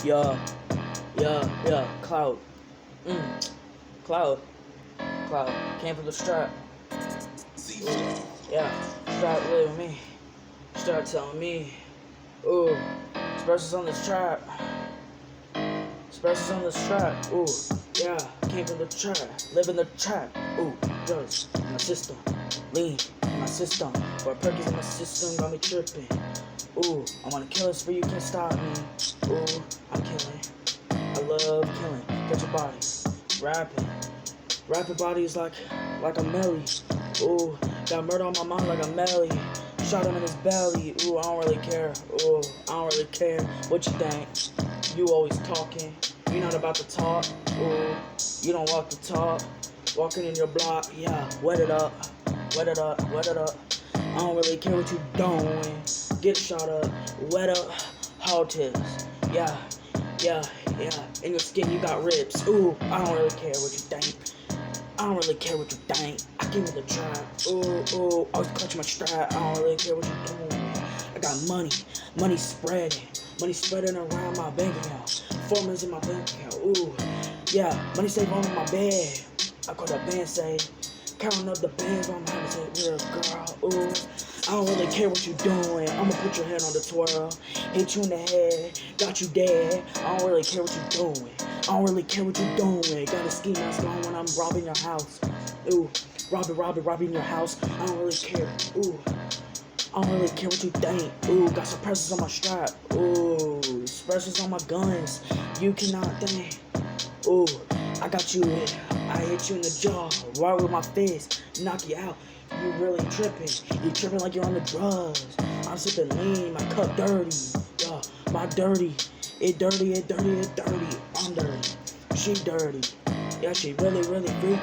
Yeah, yeah, cloud. Cloud, cloud. Came from the strap. Ooh, yeah, strap really with me. Start telling me, ooh, Suppressors on this trap. Suppressors on this trap. Ooh, yeah, came from the trap. Live in the trap. Ooh, drugs in my system. Lean in my system. Or perkins in my system got me tripping. Ooh, I'm on a killing spree, you can't stop me. Ooh, I'm killing. I love killing. Get your body. Rapping. Rapping body is like a Melly. Ooh, got murder on my mind like a Melly. Shot him in his belly. Ooh, I don't really care. Ooh, I don't really care what you think. You always talking. You're not about to talk. Ooh, you don't walk the talk. Walking in your block. Yeah, wet it up. Wet it up. Wet it up. I don't really care what you doing. Get a shot up. Wet up. How it is. Yeah. Yeah. In your skin you got ribs. Ooh, I don't really care what you think. I don't really care what you think. I came with the trap. Ooh, always clutch my strap. I don't really care what you doing. I got money spreading around my bank account. Formers in my bank account. Ooh, yeah, money saved on my bed. I call that band say, counting up the bands on my hand and say, we're a girl. Ooh, I don't really care what you doing. I'ma put your head on the twirl, hit you in the head, got you dead. I don't really care what you doing. I don't really care what you doing. Got a ski mask on when I'm robbing your house. Ooh, robbing your house. I don't really care. Ooh, I don't really care what you think. Ooh, got suppressors on my strap. Ooh, suppressors on my guns. You cannot think. Ooh, I got you. I hit you in the jaw, right with my fist, knock you out. You really tripping. You tripping like you're on the drugs. I'm sipping lean, my cup dirty. Yeah, my dirty. It dirty. I'm dirty. She dirty. Yeah, she really freaky.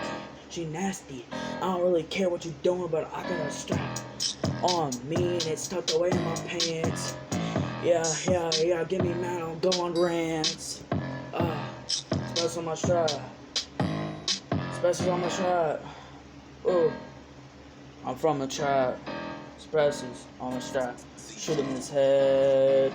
She nasty. I don't really care what you doing, but I got a strap on me and it's tucked away in my pants. Yeah, get me mad, I'll go on rants. Special on my strap. Suppressors on my trap. Ooh, I'm from the trap. Suppressors on my strap. Shoot him in his head.